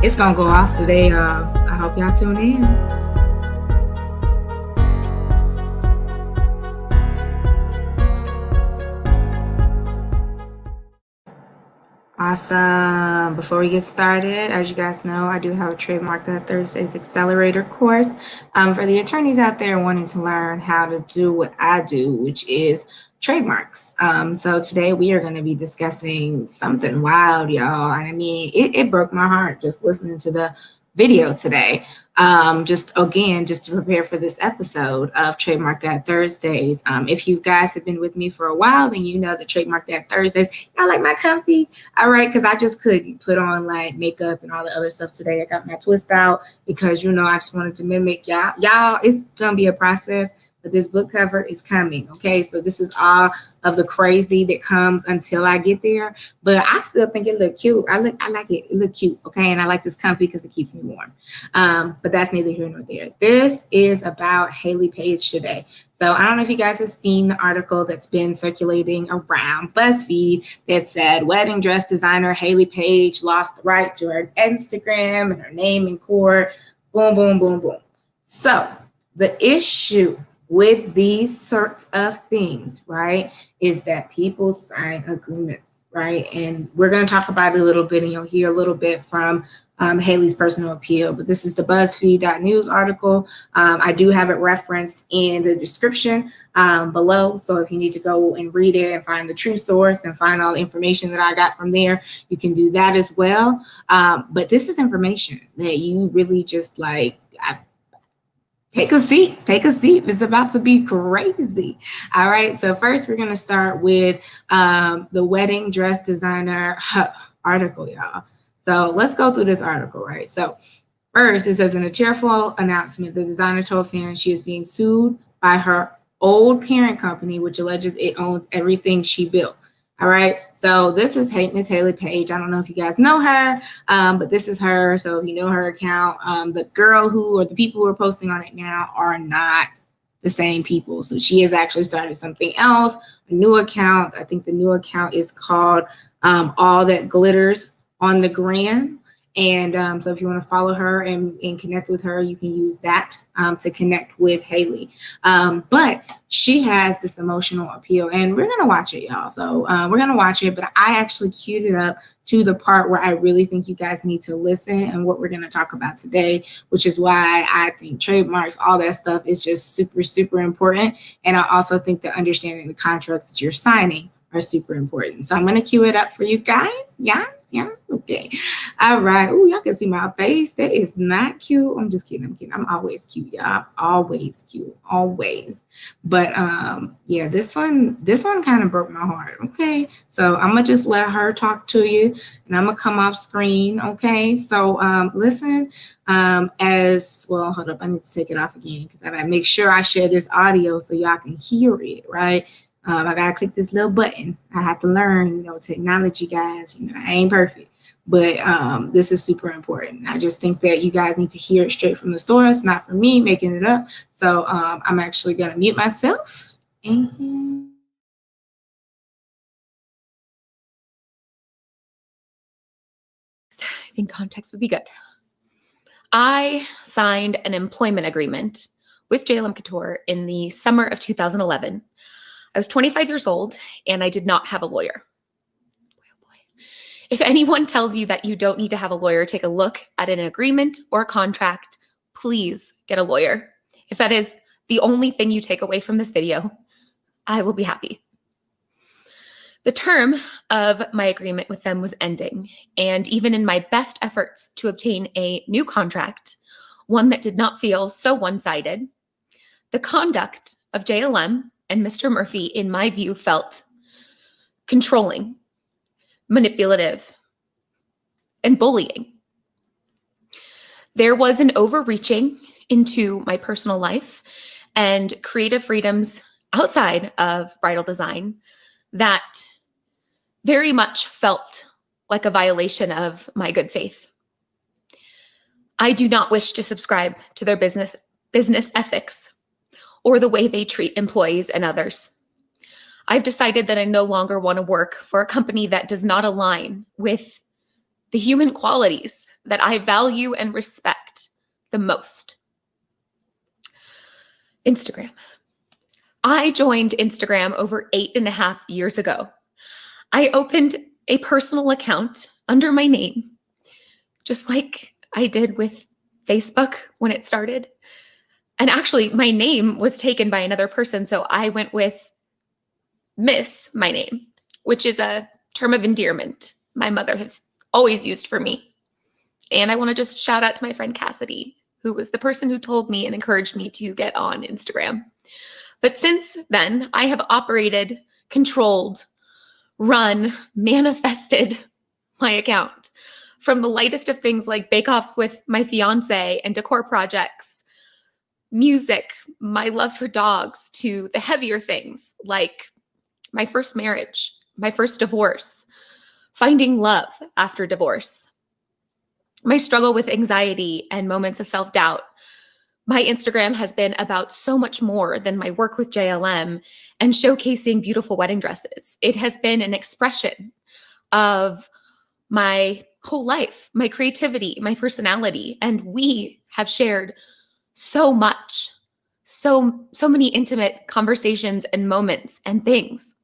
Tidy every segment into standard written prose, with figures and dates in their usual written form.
It's gonna go off today, y'all. I hope y'all tune in. Awesome. Before we get started, as you guys know, I do have a Trademark That Thursdays Accelerator course for the attorneys out there wanting to learn how to do what I do, which is trademarks. So today we are going to be discussing something wild, y'all. And I mean, it broke my heart just listening to the video today. Just to prepare for this episode of Trademark That Thursdays. If you guys have been with me for a while, then you know the Trademark That Thursdays. I like my comfy, all right, because I just couldn't put on like makeup and all the other stuff today. I got my twist out because, you know, I just wanted to mimic y'all. Y'all, it's gonna be a process, but this book cover is coming, okay? So this is all of the crazy that comes until I get there, but I still think it look cute. I like it. It look cute, okay? And I like this comfy because it keeps me warm. But that's neither here nor there. This is about Hayley Paige today. So I don't know if you guys have seen the article that's been circulating around BuzzFeed that said wedding dress designer Hayley Paige lost the right to her Instagram and her name in court. Boom, boom, boom, boom. So the issue with these sorts of things, right, is that people sign agreements, right? And we're going to talk about it a little bit, and you'll hear a little bit from Hayley's personal appeal, but this is the BuzzFeed.news article. I do have it referenced in the description below, so if you need to go and read it and find the true source and find all the information that I got from there, you can do that as well. But this is information that you really just like, take a seat. It's about to be crazy. All right. So first we're going to start with the wedding dress designer article, y'all. So let's go through this article, right? So first it says, in a tearful announcement, the designer told fans she is being sued by her old parent company, which alleges it owns everything she built. All right, so this is Miss Hayley Paige. I don't know if you guys know her, but this is her. So if you know her account, the girl who or the people who are posting on it now are not the same people. So she has actually started something else, a new account. I think the new account is called All That Glitters on the Gram. And so if you want to follow her and connect with her, you can use that to connect with Hayley. But she has this emotional appeal, and we're going to watch it, y'all. So we're going to watch it, but I actually queued it up to the part where I really think you guys need to listen and what we're going to talk about today, which is why I think trademarks, all that stuff is just super, super important. And I also think that understanding the contracts that you're signing are super important. So I'm going to cue it up for you guys. Yes. Okay. All right. Oh, y'all can see my face. That is not cute. I'm just kidding. I'm always cute, y'all. Always cute. Always. But yeah, this one kind of broke my heart. Okay. So I'm gonna just let her talk to you, and I'm gonna come off screen. Okay. So listen. As well, hold up. I need to take it off again because I gotta make sure I share this audio so y'all can hear it, right? I gotta click this little button. I have to learn, technology, guys. I ain't perfect, but this is super important. I just think that you guys need to hear it straight from the source, not from me making it up. So I'm actually gonna mute myself. And I think context would be good. I signed an employment agreement with JLM Couture in the summer of 2011. I was 25 years old, and I did not have a lawyer. If anyone tells you that you don't need to have a lawyer, take a look at an agreement or a contract. Please get a lawyer. If that is the only thing you take away from this video, I will be happy. The term of my agreement with them was ending, and even in my best efforts to obtain a new contract, one that did not feel so one-sided, the conduct of JLM and Mr. Murphy, in my view, felt controlling, manipulative, and bullying. There was an overreaching into my personal life and creative freedoms outside of bridal design that very much felt like a violation of my good faith. I do not wish to subscribe to their business ethics or the way they treat employees and others. I've decided that I no longer want to work for a company that does not align with the human qualities that I value and respect the most. Instagram. I joined Instagram over 8.5 years ago. I opened a personal account under my name, just like I did with Facebook when it started. And actually, my name was taken by another person, so I went with Miss my name, which is a term of endearment my mother has always used for me. And I want to just shout out to my friend Cassidy, who was the person who told me and encouraged me to get on Instagram. But since then, I have operated, controlled, run, manifested my account, from the lightest of things like bake-offs with my fiance and decor projects, music, my love for dogs, to the heavier things like my first marriage, my first divorce, finding love after divorce, my struggle with anxiety and moments of self-doubt. My Instagram has been about so much more than my work with JLM and showcasing beautiful wedding dresses. It has been an expression of my whole life, my creativity, my personality, and we have shared so much, so many intimate conversations and moments and things.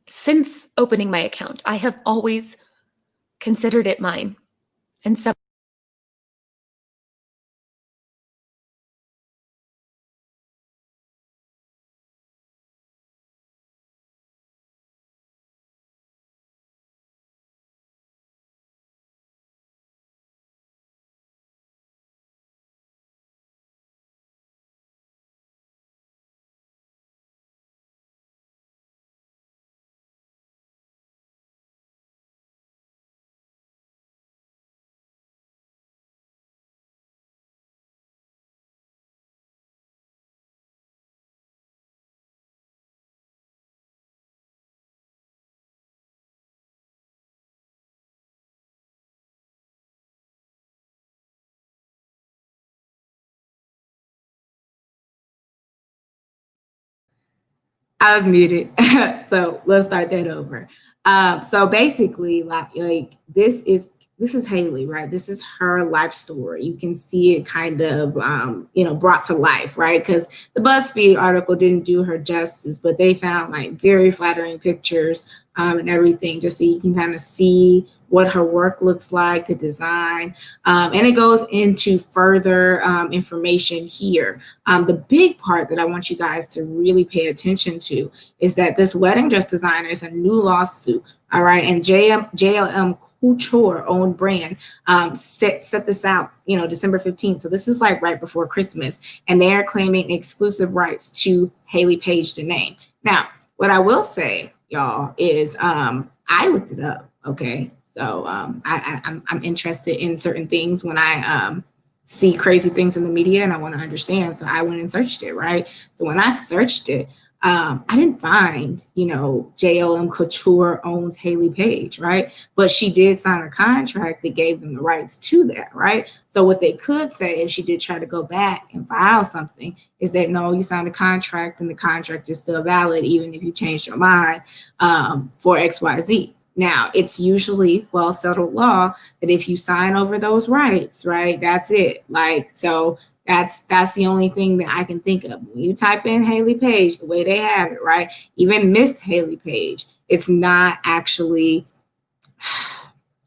Since opening my account, I have always considered it mine. And so I was muted. So let's start that over. So basically, like this is Hayley, right? This is her life story. You can see it kind of brought to life, right? Because the BuzzFeed article didn't do her justice, but they found like very flattering pictures and everything, just so you can kind of see what her work looks like, the design, and it goes into further information here. The big part that I want you guys to really pay attention to is that this wedding dress designer is a new lawsuit, all right? And JLM Couture owned brand set this out, December 15th. So this is like right before Christmas, and they are claiming exclusive rights to Hayley Paige, the name. Now, what I will say, y'all, is I looked it up, okay? So I'm interested in certain things when I see crazy things in the media and I want to understand. So I went and searched it, right? So when I searched it, I didn't find, JLM Couture owns Hayley Paige, right? But she did sign a contract that gave them the rights to that, right? So what they could say if she did try to go back and file something is that, no, you signed a contract and the contract is still valid, even if you changed your mind for XYZ. Now, it's usually well-settled law that if you sign over those rights, right, that's it. Like, so that's the only thing that I can think of. When you type in Hayley Paige, the way they have it, right, even Miss Hayley Paige, it's not actually,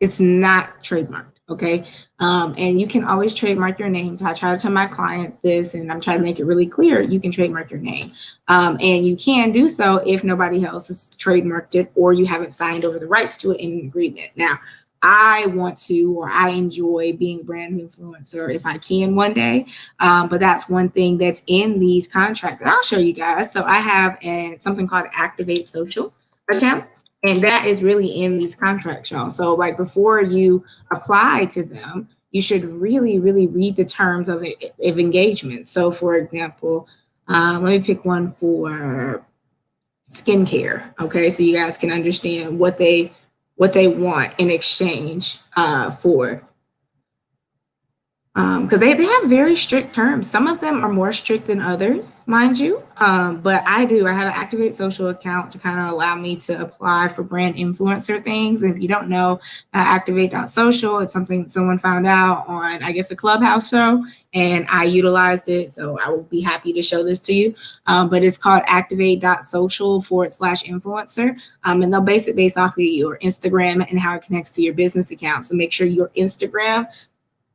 it's not trademarked. Okay. And you can always trademark your name. So I try to tell my clients this, and I'm trying to make it really clear. You can trademark your name. And you can do so if nobody else has trademarked it or you haven't signed over the rights to it in an agreement. Now, I want to, or I enjoy being a brand influencer if I can one day. But that's one thing that's in these contracts. And I'll show you guys. So I have something called Activate Social account. And that is really in these contracts, y'all. So like before you apply to them, you should really, really read the terms of engagement. So for example, let me pick one for skincare. Okay, so you guys can understand what they want in exchange for because they have very strict terms. Some of them are more strict than others, mind you. But I have an Activate Social account to kind of allow me to apply for brand influencer things. And if you don't know, Activate.social, it's something someone found out on, I guess, a Clubhouse show, and I utilized it. So I will be happy to show this to you. But it's called Activate.social/influencer. And they'll base it based off of your Instagram and how it connects to your business account. So make sure your Instagram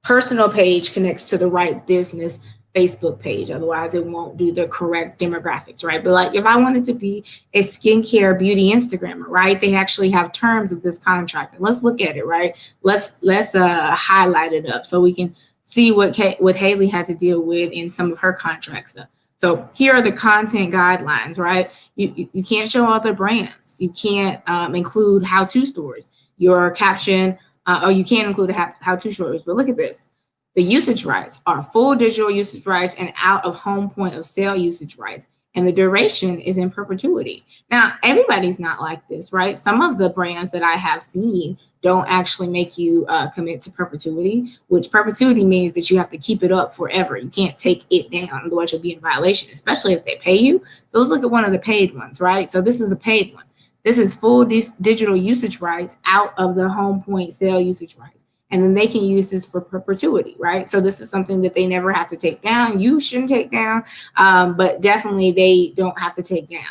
personal page connects to the right business Facebook page. Otherwise, it won't do the correct demographics, right? But like if I wanted to be a skincare beauty Instagrammer, right? They actually have terms of this contract. And let's look at it, right? Let's highlight it up so we can see what Hayley had to deal with in some of her contract stuff. So here are the content guidelines, right? You can't show all the brands. You can't include how-to stories. Your caption, or you can include how-to stories, but look at this. The usage rights are full digital usage rights and out of home point of sale usage rights. And the duration is in perpetuity. Now, everybody's not like this, right? Some of the brands that I have seen don't actually make you commit to perpetuity, which perpetuity means that you have to keep it up forever. You can't take it down, otherwise you'll be in violation, especially if they pay you. So let's look at one of the paid ones, right? So this is a paid one. This is full digital usage rights out of the home point sale usage rights. And then they can use this for perpetuity, right? So this is something that they never have to take down. You shouldn't take down, but definitely they don't have to take down.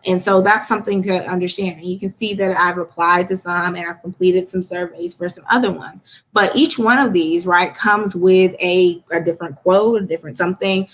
And so that's something to understand. And you can see that I've applied to some and I've completed some surveys for some other ones. But each one of these, right, comes with a different quote, a different something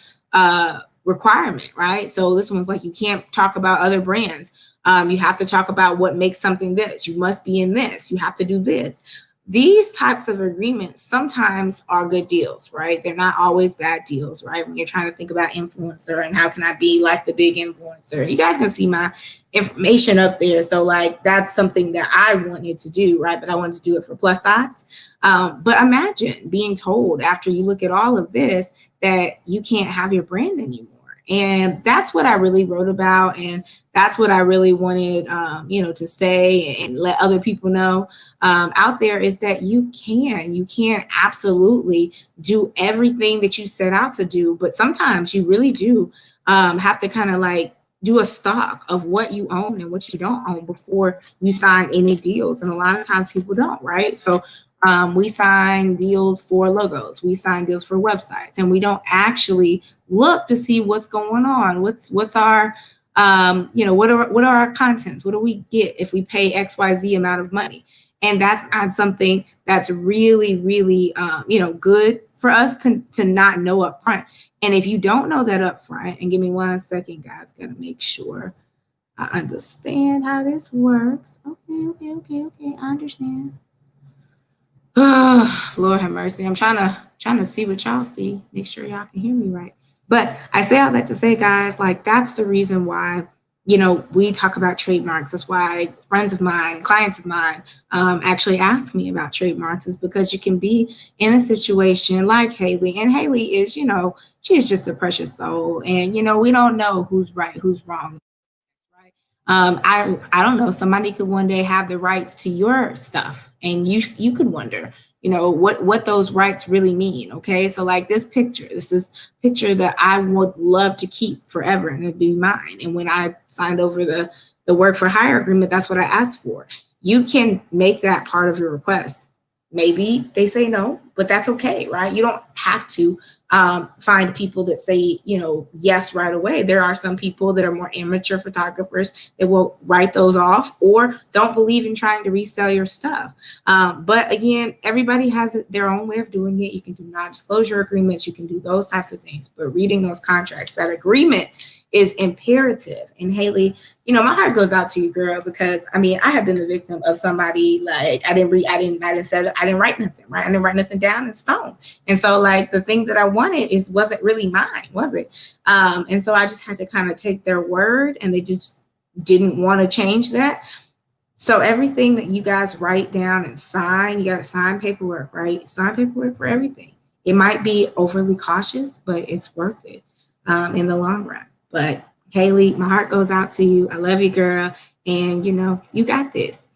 requirement, right? So this one's like, you can't talk about other brands. You have to talk about what makes something this. You must be in this. You have to do this. These types of agreements sometimes are good deals, right? They're not always bad deals, right? When you're trying to think about influencer and how can I be like the big influencer, you guys can see my information up there. So like, that's something that I wanted to do, right? But I wanted to do it for plus size. But imagine being told after you look at all of this that you can't have your brand anymore. And that's what I really wrote about. And that's what I really wanted, to say and let other people know out there is that you can absolutely do everything that you set out to do. But sometimes you really do have to kind of like do a stock of what you own and what you don't own before you sign any deals. And a lot of times people don't, right? So we sign deals for logos, we sign deals for websites, and we don't actually look to see what's going on. What's our, what are our contents? What do we get if we pay XYZ amount of money? And that's not something that's really, really, good for us to not know up front. And if you don't know that up front, and give me 1 second, guys, gotta make sure I understand how this works. Okay, I understand. Oh, Lord have mercy. I'm trying to see what y'all see. Make sure y'all can hear me right. But I say all that to say, guys, like that's the reason why, we talk about trademarks. That's why friends of mine, clients of mine actually ask me about trademarks, is because you can be in a situation like Hayley. And Hayley is, she's just a precious soul. And, we don't know who's right, who's wrong. I don't know, somebody could one day have the rights to your stuff, and you could wonder, what those rights really mean. Okay, so like this is a picture that I would love to keep forever, and it'd be mine. And when I signed over the work for hire agreement, that's what I asked for. You can make that part of your request. Maybe they say no, but that's okay, right? You don't have to find people that say, yes right away. There are some people that are more amateur photographers that will write those off or don't believe in trying to resell your stuff. But again, everybody has their own way of doing it. You can do non-disclosure agreements. You can do those types of things. But reading those contracts, that agreement is imperative. And Hayley, my heart goes out to you, girl, because I have been the victim of somebody like I didn't write nothing, right? I didn't write nothing down in stone. And so like the thing that I wanted wasn't really mine, was it? And so I just had to kind of take their word, and they just didn't want to change that. So everything that you guys write down and sign, you got to sign paperwork, right? Sign paperwork for everything. It might be overly cautious, but it's worth it in the long run. But Hayley, my heart goes out to you. I love you, girl. And you got this.